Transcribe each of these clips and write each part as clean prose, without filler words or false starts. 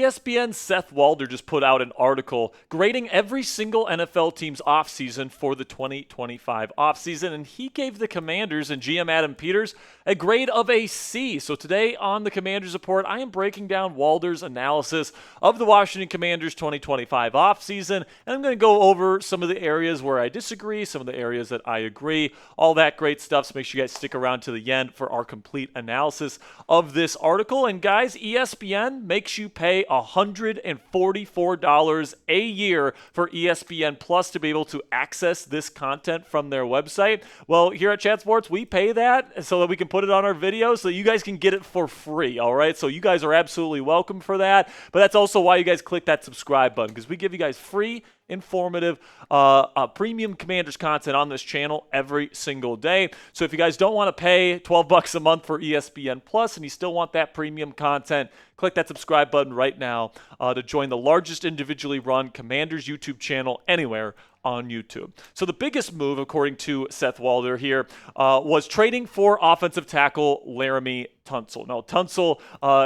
ESPN's Seth Walder just put out an article grading every single NFL team's offseason for the 2025 offseason, and he gave the Commanders and GM Adam Peters a grade of a C. So today on the Commanders Report, I am breaking down Walder's analysis of the Washington Commanders 2025 offseason, and I'm going to go over some of the areas where I disagree, some of the areas that I agree, all that great stuff. So make sure you guys stick around to the end for our complete analysis of this article. And guys, ESPN makes you pay $144 a year for ESPN Plus to be able to access this content from their website. Well, here at Chat Sports, we pay that so that we can put it on our videos so you guys can get it for free, all right? So you guys are absolutely welcome for that. But that's also why you guys click that subscribe button, because we give you guys free, informative, premium Commanders content on this channel every single day. So if you guys don't want to pay $12 a month for ESPN Plus and you still want that premium content, click that subscribe button right now to join the largest individually run Commanders YouTube channel anywhere on YouTube. So the biggest move, according to Seth Walder here, was trading for offensive tackle Laremy Tunsil. Now, Tunsil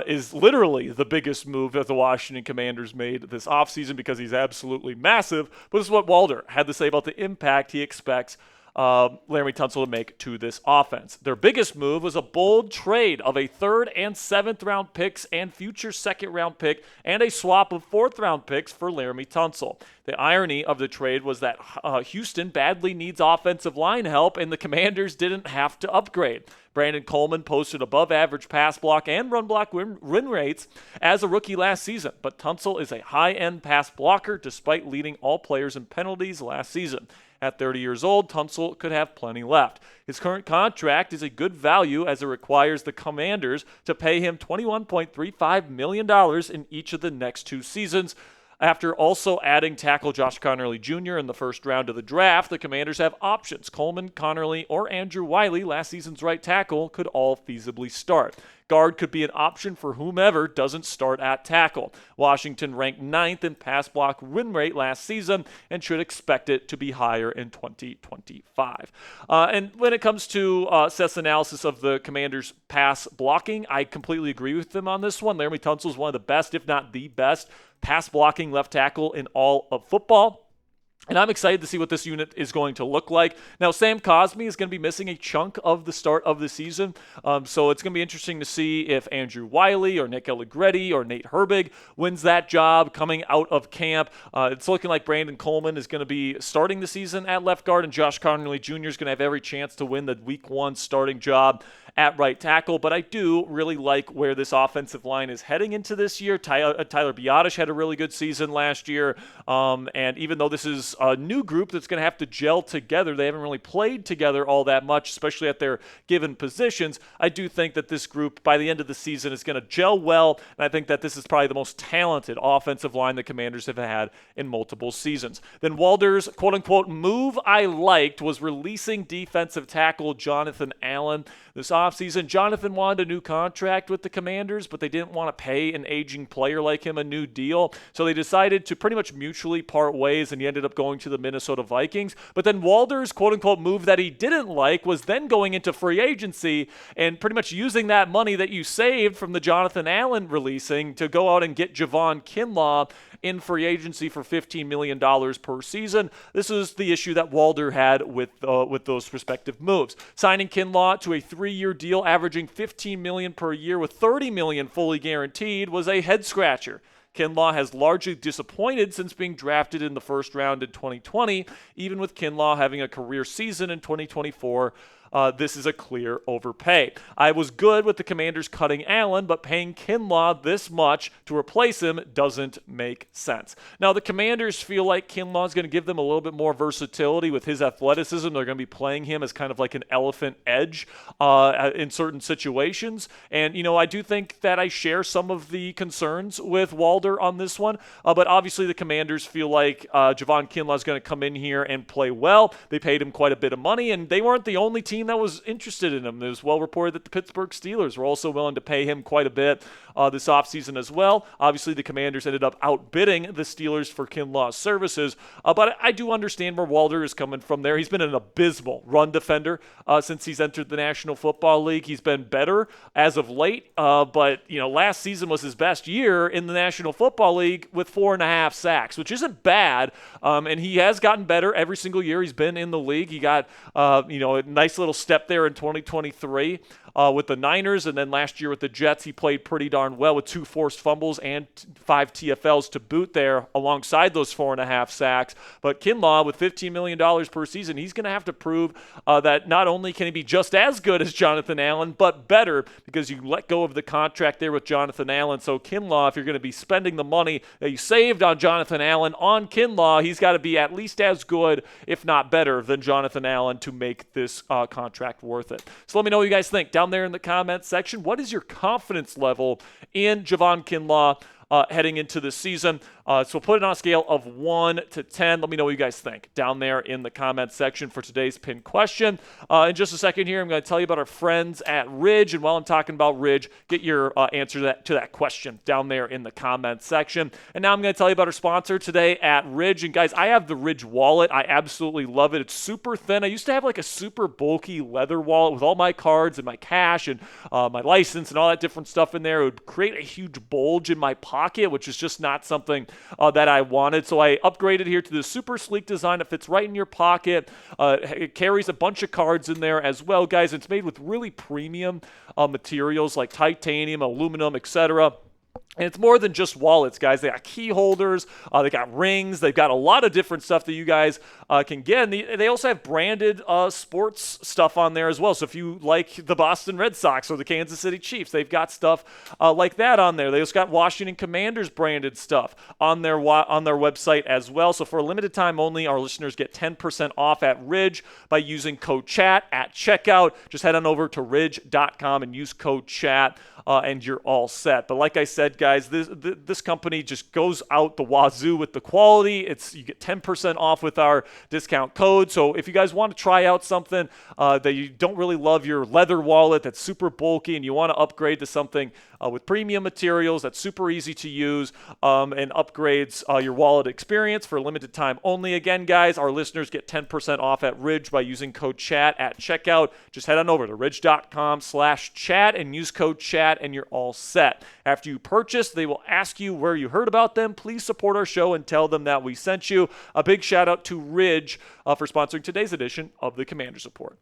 is literally the biggest move that the Washington Commanders made this offseason because he's absolutely massive, but this is what Walder had to say about the impact he expects Laremy Tunsil to make to this offense. Their biggest move was a bold trade of a 3rd and 7th round picks and future 2nd round pick and a swap of 4th round picks for Laremy Tunsil. The irony of the trade was that Houston badly needs offensive line help and the Commanders didn't have to upgrade. Brandon Coleman posted above average pass block and run block win rates as a rookie last season, but Tunsil is a high-end pass blocker despite leading all players in penalties last season. At 30 years old, Tunsil could have plenty left. His current contract is a good value as it requires the Commanders to pay him $21.35 million in each of the next 2 seasons. After also adding tackle Josh Conerly Jr. in the first round of the draft, the Commanders have options. Coleman, Conerly, or Andrew Wylie, last season's right tackle, could all feasibly start. Guard could be an option for whomever doesn't start at tackle. Washington ranked 9th in pass block win rate last season and should expect it to be higher in 2025. And when it comes to Seth's analysis of the Commanders' pass blocking, I completely agree with him on this one. Laremy Tunsil is one of the best, if not the best, pass blocking left tackle in all of football. And I'm excited to see what this unit is going to look like. Now, Sam Cosmi is going to be missing a chunk of the start of the season, so it's going to be interesting to see if Andrew Wylie or Nick Allegretti or Nate Herbig wins that job coming out of camp. It's looking like Brandon Coleman is going to be starting the season at left guard, and Josh Conerly Jr. is going to have every chance to win the Week 1 starting job at right tackle. But I do really like where this offensive line is heading into this year. Tyler Biadasz had a really good season last year, and even though this is a new group that's going to have to gel together, they haven't really played together all that much, especially at their given positions. I do think that this group, by the end of the season, is going to gel well, and I think that this is probably the most talented offensive line the Commanders have had in multiple seasons. Then Walder's quote-unquote move I liked was releasing defensive tackle Jonathan Allen this offseason. Jonathan wanted a new contract with the Commanders, but they didn't want to pay an aging player like him a new deal, so they decided to pretty much mutually part ways, and he ended up going to the Minnesota Vikings. But then Walder's quote-unquote move that he didn't like was then going into free agency and pretty much using that money that you saved from the Jonathan Allen releasing to go out and get Javon Kinlaw in free agency for $15 million per season. This is the issue that Walder had with those respective moves. Signing Kinlaw to a 3-year deal averaging $15 million per year with $30 million fully guaranteed was a head-scratcher. Kinlaw has largely disappointed since being drafted in the first round in 2020, even with Kinlaw having a career season in 2024. This is a clear overpay. I was good with the Commanders cutting Allen, but paying Kinlaw this much to replace him doesn't make sense. Now, the Commanders feel like Kinlaw is going to give them a little bit more versatility with his athleticism. They're going to be playing him as kind of like an elephant edge in certain situations. And, you know, I do think that I share some of the concerns with Walder on this one, but obviously the Commanders feel like Javon Kinlaw is going to come in here and play well. They paid him quite a bit of money, and they weren't the only team team that was interested in him. It was well reported that the Pittsburgh Steelers were also willing to pay him quite a bit this offseason as well. Obviously, the Commanders ended up outbidding the Steelers for Kinlaw's services, but I do understand where Walder is coming from there. He's been an abysmal run defender since he's entered the National Football League. He's been better as of late, but last season was his best year in the National Football League with 4.5 sacks, which isn't bad, and he has gotten better every single year he's been in the league. He got a nice little step there in 2023 with the Niners, and then last year with the Jets, he played pretty darn well with 2 forced fumbles and 5 TFLs to boot there alongside those 4.5 sacks. But Kinlaw, with $15 million per season, he's going to have to prove that not only can he be just as good as Jonathan Allen, but better, because you let go of the contract there with Jonathan Allen. So Kinlaw, if you're going to be spending the money that you saved on Jonathan Allen on Kinlaw, he's got to be at least as good, if not better, than Jonathan Allen to make this contract worth it. So let me know what you guys think down there in the comments section. What is your confidence level in Javon Kinlaw heading into the season? So put it on a scale of 1 to 10. Let me know what you guys think down there in the comments section for today's pinned question. In just a second here, I'm going to tell you about our friends at Ridge. And while I'm talking about Ridge, get your answer to that question down there in the comments section. And now I'm going to tell you about our sponsor today at Ridge. And guys, I have the Ridge wallet. I absolutely love it. It's super thin. I used to have like a super bulky leather wallet with all my cards and my cash and my license and all that different stuff in there. It would create a huge bulge in my pocket, which is just not something that I wanted. So I upgraded here to the super sleek design that fits right in your pocket. It carries a bunch of cards in there as well, guys. It's made with really premium materials like titanium, aluminum, etc. And it's more than just wallets, guys. They got key holders, they got rings, they've got a lot of different stuff that you guys can get. And they also have branded sports stuff on there as well. So if you like the Boston Red Sox or the Kansas City Chiefs, they've got stuff like that on there. They also got Washington Commanders branded stuff on their website as well. So for a limited time only, our listeners get 10% off at Ridge by using code CHAT at checkout. Just head on over to ridge.com and use code CHAT. And you're all set. But like I said, guys, this company just goes out the wazoo with the quality. You get 10% off with our discount code. So if you guys want to try out something that you don't really love, your leather wallet that's super bulky, and you want to upgrade to something with premium materials that's super easy to use and upgrades your wallet experience for a limited time only. Again, guys, our listeners get 10% off at Ridge by using code CHAT at checkout. Just head on over to ridge.com/chat and use code CHAT, and you're all set. After you purchase, they will ask you where you heard about them. Please support our show and tell them that we sent you. A big shout out to Ridge for sponsoring today's edition of the Commanders Report.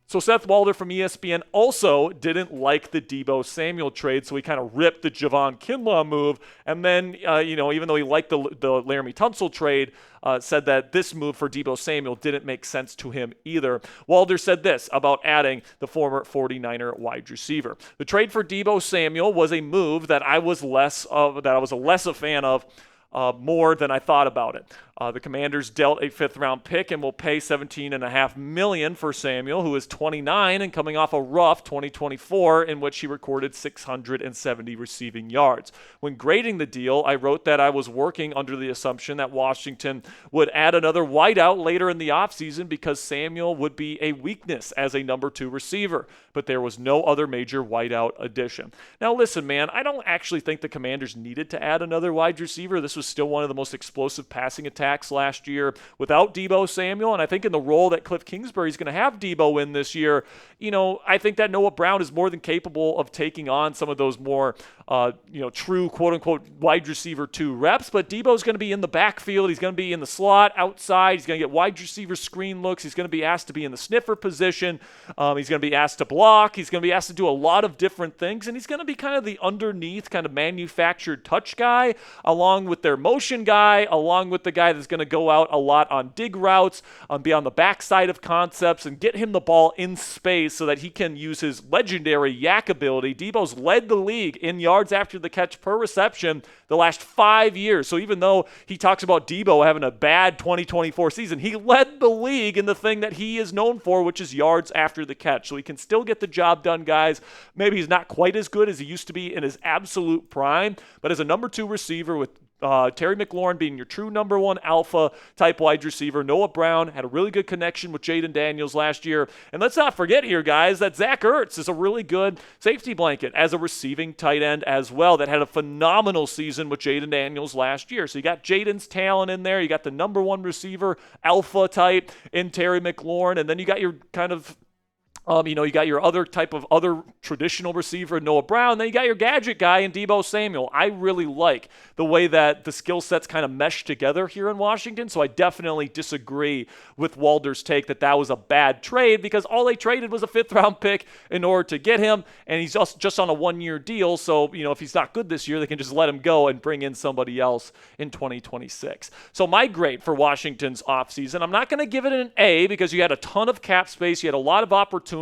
So Seth Walder from ESPN also didn't like the Deebo Samuel trade, so he kind of ripped the Javon Kinlaw move. And then, even though he liked the Laremy Tunsil trade, said that this move for Deebo Samuel didn't make sense to him either. Walder said this about adding the former 49er wide receiver. The trade for Deebo Samuel was a move that I was less a fan of more than I thought about it. The Commanders dealt a 5th-round pick and will pay $17.5 million for Samuel, who is 29 and coming off a rough 2024 in which he recorded 670 receiving yards. When grading the deal, I wrote that I was working under the assumption that Washington would add another wideout later in the offseason because Samuel would be a weakness as a number 2 receiver, but there was no other major wideout addition. Now listen, man, I don't actually think the Commanders needed to add another wide receiver. This was still one of the most explosive passing attacks last year without Deebo Samuel, and I think in the role that Cliff Kingsbury is going to have Deebo in this year, I think that Noah Brown is more than capable of taking on some of those more, true quote-unquote wide receiver 2 reps, but Deebo's going to be in the backfield. He's going to be in the slot outside. He's going to get wide receiver screen looks. He's going to be asked to be in the sniffer position. He's going to be asked to block. He's going to be asked to do a lot of different things, and he's going to be kind of the underneath kind of manufactured touch guy along with their motion guy, along with the guy that's going to go out a lot on dig routes, be on the backside of concepts, and get him the ball in space so that he can use his legendary yak ability. Deebo's led the league in yards after the catch per reception the last 5 years. So even though he talks about Deebo having a bad 2024 season, he led the league in the thing that he is known for, which is yards after the catch. So he can still get the job done, guys. Maybe he's not quite as good as he used to be in his absolute prime, but as a number 2 receiver with Terry McLaurin being your true number one alpha type wide receiver. Noah Brown had a really good connection with Jaden Daniels last year. And let's not forget here, guys, that Zach Ertz is a really good safety blanket as a receiving tight end as well that had a phenomenal season with Jaden Daniels last year. So you got Jaden's talent in there. You got the number one receiver alpha type in Terry McLaurin. And then you got your kind of you got your other traditional receiver, Noah Brown. Then you got your gadget guy in Deebo Samuel. I really like the way that the skill sets kind of mesh together here in Washington. So I definitely disagree with Walder's take that was a bad trade because all they traded was a 5th-round pick in order to get him, and he's just on a 1-year deal. So, if he's not good this year, they can just let him go and bring in somebody else in 2026. So my grade for Washington's offseason, I'm not going to give it an A because you had a ton of cap space. You had a lot of opportunity.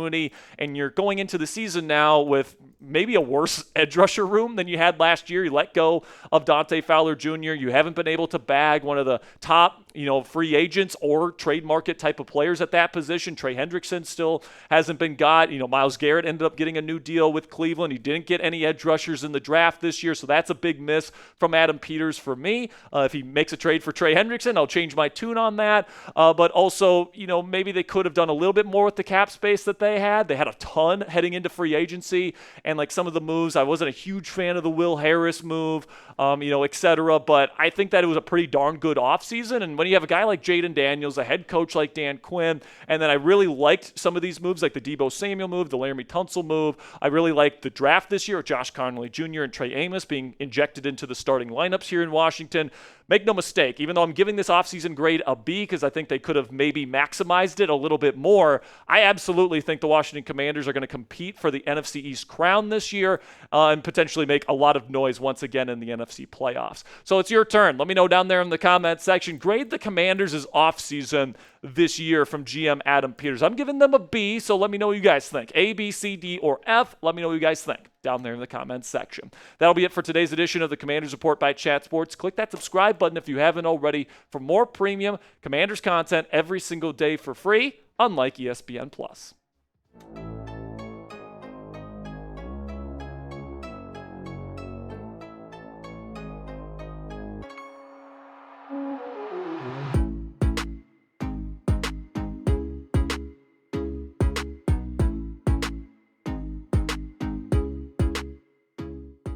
And you're going into the season now with maybe a worse edge rusher room than you had last year. You let go of Dante Fowler Jr. You haven't been able to bag one of the top, free agents or trade market type of players at that position. Trey Hendrickson still hasn't been got. Myles Garrett ended up getting a new deal with Cleveland. He didn't get any edge rushers in the draft this year, so that's a big miss from Adam Peters for me. If he makes a trade for Trey Hendrickson, I'll change my tune on that. But also, maybe they could have done a little bit more with the cap space that they had. They had a ton heading into free agency, and like some of the moves, I wasn't a huge fan of the Will Harris move, etc. But I think that it was a pretty darn good offseason. And when you have a guy like Jaden Daniels, a head coach like Dan Quinn, and then I really liked some of these moves, like the Deebo Samuel move, the Laremy Tunsil move. I really liked the draft this year with Josh Conerly Jr. and Trey Amos being injected into the starting lineups here in Washington. Make no mistake, even though I'm giving this offseason grade a B because I think they could have maybe maximized it a little bit more, I absolutely think the Washington Commanders are going to compete for the NFC East crown this year and potentially make a lot of noise once again in the NFC playoffs. So it's your turn. Let me know down there in the comment section. Grade the Commanders' offseason this year from GM Adam Peters. I'm giving them a B, so let me know what you guys think. A, B, C, D, or F. Let me know what you guys think down there in the comments section. That'll be it for today's edition of the Commanders Report by Chat Sports. Click that subscribe button if you haven't already for more premium Commanders content every single day for free, unlike ESPN+.